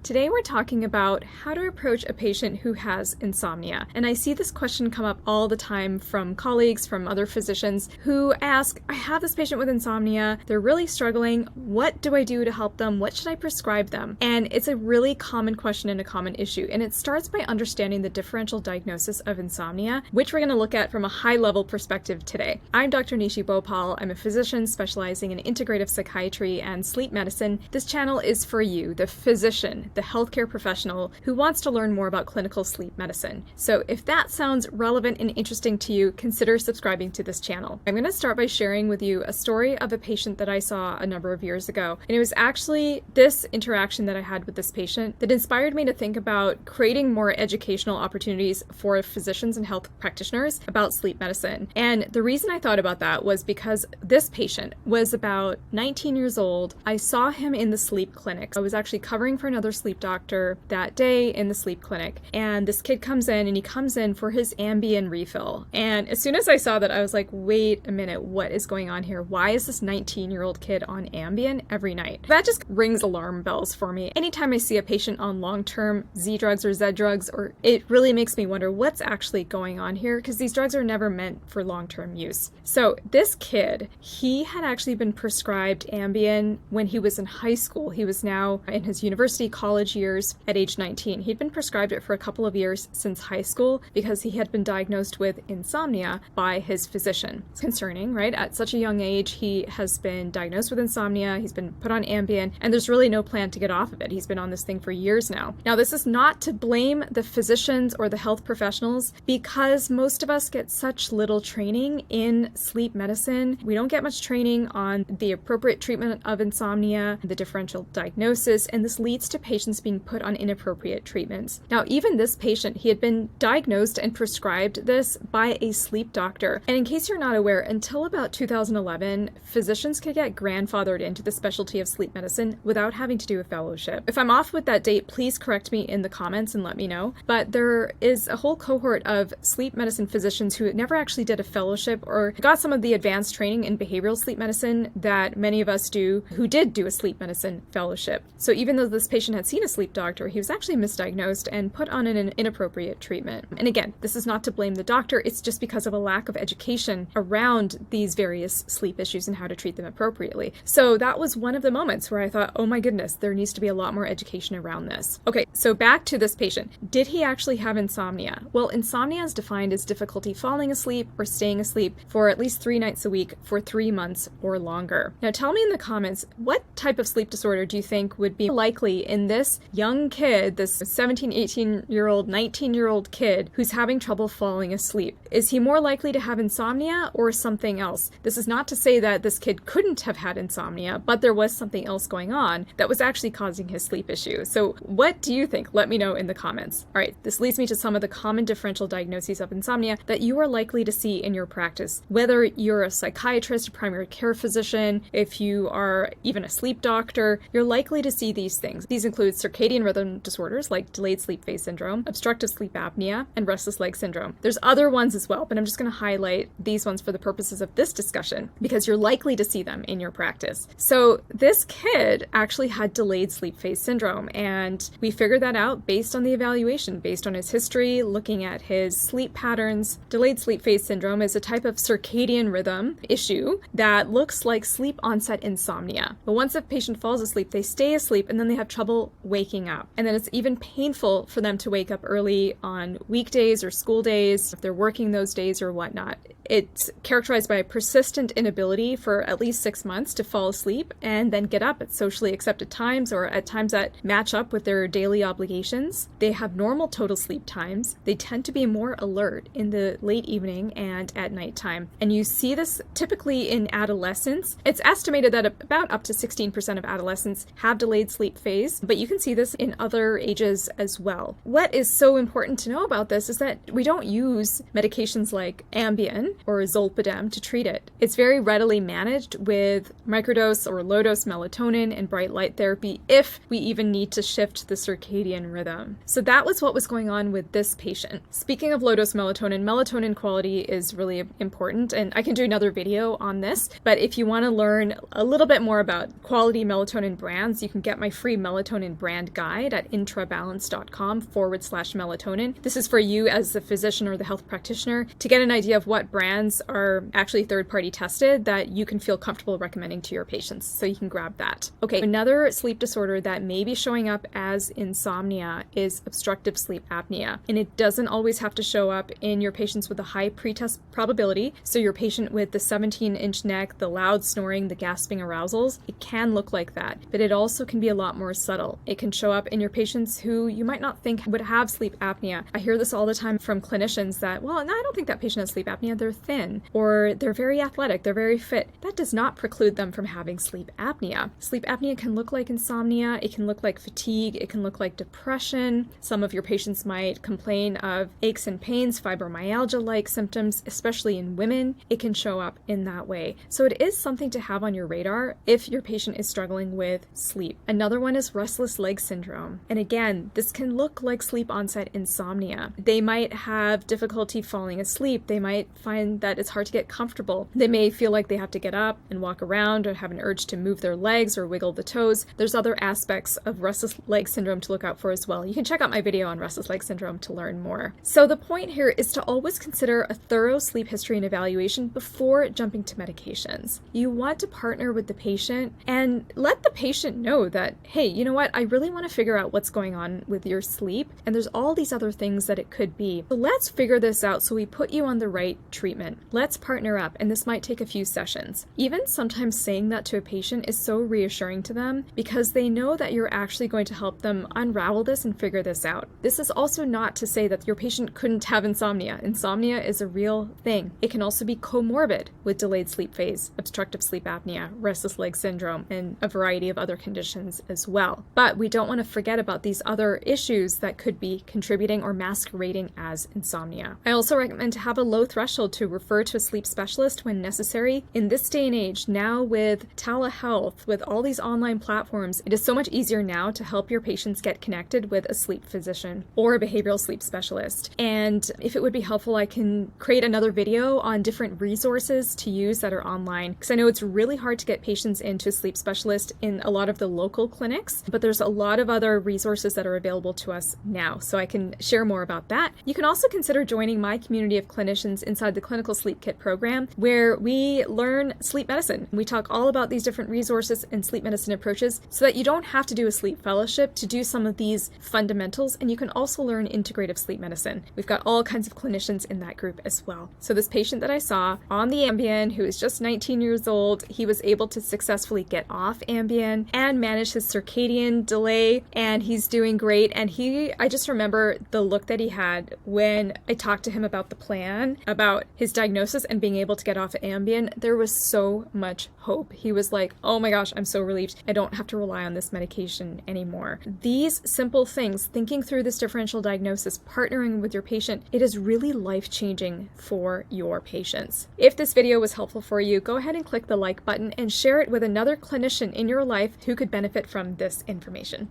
Today we're talking about how to approach a patient who has insomnia. And I see this question come up all the time from colleagues, from other physicians who ask, I have this patient with insomnia, they're really struggling, what do I do to help them? What should I prescribe them? And it's a really common question and a common issue. And it starts by understanding the differential diagnosis of insomnia, which we're going to look at from a high-level perspective today. I'm Dr. Nishi Bhopal. I'm a physician specializing in integrative psychiatry and sleep medicine. This channel is for you, the physician, the healthcare professional who wants to learn more about clinical sleep medicine. So if that sounds relevant and interesting to you, consider subscribing to this channel. I'm going to start by sharing with you a story of a patient that I saw a number of years ago. And it was actually this interaction that I had with this patient that inspired me to think about creating more educational opportunities for physicians and health practitioners about sleep medicine. And the reason I thought about that was because this patient was about 19 years old. I saw him in the sleep clinic. I was actually covering for another sleep doctor that day in the sleep clinic. And this kid comes in and he comes in for his Ambien refill. And as soon as I saw that, I was like, wait a minute, what is going on here? Why is this 19-year-old kid on Ambien every night? That just rings alarm bells for me. Anytime I see a patient on long-term Z drugs or Z drugs, or it really makes me wonder what's actually going on here, because these drugs are never meant for long-term use. So this kid, he had actually been prescribed Ambien when he was in high school. He was now in his university college years at age 19. He'd been prescribed it for a couple of years since high school because he had been diagnosed with insomnia by his physician. It's concerning, right? At such a young age, he has been diagnosed with insomnia, he's been put on Ambien, and there's really no plan to get off of it. He's been on this thing for years now. Now, this is not to blame the physicians or the health professionals, because most of us get such little training in sleep medicine. We don't get much training on the appropriate treatment of insomnia, the differential diagnosis, and this leads to patients being put on inappropriate treatments. Now, even this patient, he had been diagnosed and prescribed this by a sleep doctor. And in case you're not aware, until about 2011, physicians could get grandfathered into the specialty of sleep medicine without having to do a fellowship. If I'm off with that date, please correct me in the comments and let me know. But there is a whole cohort of sleep medicine physicians who never actually did a fellowship or got some of the advanced training in behavioral sleep medicine that many of us do who did do a sleep medicine fellowship. So even though this patient had seen a sleep doctor, he was actually misdiagnosed and put on an inappropriate treatment. And again, this is not to blame the doctor, it's just because of a lack of education around these various sleep issues and how to treat them appropriately. So that was one of the moments where I thought, oh my goodness, there needs to be a lot more education around this. Okay, so back to this patient. Did he actually have insomnia? Well, insomnia is defined as difficulty falling asleep or staying asleep for at least 3 nights a week for 3 months or longer. Now tell me in the comments, what type of sleep disorder do you think would be likely in this young kid, this 17, 18-year-old, 19-year-old kid who's having trouble falling asleep? Is he more likely to have insomnia or something else? This is not to say that this kid couldn't have had insomnia, but there was something else going on that was actually causing his sleep issue. So what do you think? Let me know in the comments. All right, this leads me to some of the common differential diagnoses of insomnia that you are likely to see in your practice. Whether you're a psychiatrist, a primary care physician, if you are even a sleep doctor, you're likely to see these things. These include circadian rhythm disorders like delayed sleep phase syndrome, obstructive sleep apnea, and restless leg syndrome. There's other ones as well, but I'm just going to highlight these ones for the purposes of this discussion because you're likely to see them in your practice. So this kid actually had delayed sleep phase syndrome, and we figured that out based on the evaluation, based on his history, looking at his sleep patterns. Delayed sleep phase syndrome is a type of circadian rhythm issue that looks like sleep onset insomnia. But once a patient falls asleep, they stay asleep and then they have trouble waking up. And then it's even painful for them to wake up early on weekdays or school days, if they're working those days or whatnot. It's characterized by a persistent inability for at least 6 months to fall asleep and then get up at socially accepted times or at times that match up with their daily obligations. They have normal total sleep times. They tend to be more alert in the late evening and at nighttime. And you see this typically in adolescents. It's estimated that about up to 16% of adolescents have delayed sleep phase, but you can see this in other ages as well. What is so important to know about this is that we don't use medications like Ambien or zolpidem to treat it. It's very readily managed with microdose or low-dose melatonin and bright light therapy if we even need to shift the circadian rhythm. So that was what was going on with this patient. Speaking of low-dose melatonin, melatonin quality is really important, and I can do another video on this, but if you want to learn a little bit more about quality melatonin brands, you can get my free melatonin melatonin brand guide at intrabalance.com/melatonin. This is for you as the physician or the health practitioner to get an idea of what brands are actually third-party tested that you can feel comfortable recommending to your patients. So you can grab that. Okay, another sleep disorder that may be showing up as insomnia is obstructive sleep apnea. And it doesn't always have to show up in your patients with a high pretest probability. So your patient with the 17-inch neck, the loud snoring, the gasping arousals, it can look like that. But it also can be a lot more subtle. It can show up in your patients who you might not think would have sleep apnea. I hear this all the time from clinicians that, well, no, I don't think that patient has sleep apnea. They're thin, or they're very athletic, they're very fit. That does not preclude them from having sleep apnea. Sleep apnea can look like insomnia. It can look like fatigue. It can look like depression. Some of your patients might complain of aches and pains, fibromyalgia-like symptoms, especially in women. It can show up in that way. So it is something to have on your radar if your patient is struggling with sleep. Another one is restless leg syndrome. And again, this can look like sleep onset insomnia. They might have difficulty falling asleep. They might find that it's hard to get comfortable. They may feel like they have to get up and walk around or have an urge to move their legs or wiggle the toes. There's other aspects of restless leg syndrome to look out for as well. You can check out my video on restless leg syndrome to learn more. So the point here is to always consider a thorough sleep history and evaluation before jumping to medications. You want to partner with the patient and let the patient know that, hey, you know what? I really want to figure out what's going on with your sleep, and there's all these other things that it could be. So let's figure this out so we put you on the right treatment. Let's partner up, and this might take a few sessions. Even sometimes saying that to a patient is so reassuring to them because they know that you're actually going to help them unravel this and figure this out. This is also not to say that your patient couldn't have insomnia. Insomnia is a real thing. It can also be comorbid with delayed sleep phase, obstructive sleep apnea, restless leg syndrome, and a variety of other conditions as well. But we don't want to forget about these other issues that could be contributing or masquerading as insomnia. I also recommend to have a low threshold to refer to a sleep specialist when necessary. In this day and age, now with telehealth, with all these online platforms, it is so much easier now to help your patients get connected with a sleep physician or a behavioral sleep specialist. And if it would be helpful, I can create another video on different resources to use that are online, because I know it's really hard to get patients into a sleep specialist in a lot of the local clinics, but there's a lot of other resources that are available to us now, so I can share more about that. You can also consider joining my community of clinicians inside the Clinical Sleep Kit program, where we learn sleep medicine. We talk all about these different resources and sleep medicine approaches so that you don't have to do a sleep fellowship to do some of these fundamentals, and you can also learn integrative sleep medicine. We've got all kinds of clinicians in that group as well. So this patient that I saw on the Ambien, who is just 19 years old, he was able to successfully get off Ambien and manage his circadian delay, and he's doing great. And I just remember the look that he had when I talked to him about the plan, about his diagnosis and being able to get off Ambien. There was so much hope. He was like, oh my gosh, I'm so relieved. I don't have to rely on this medication anymore. These simple things, thinking through this differential diagnosis, partnering with your patient, it is really life-changing for your patients. If this video was helpful for you, go ahead and click the like button and share it with another clinician in your life who could benefit from this information.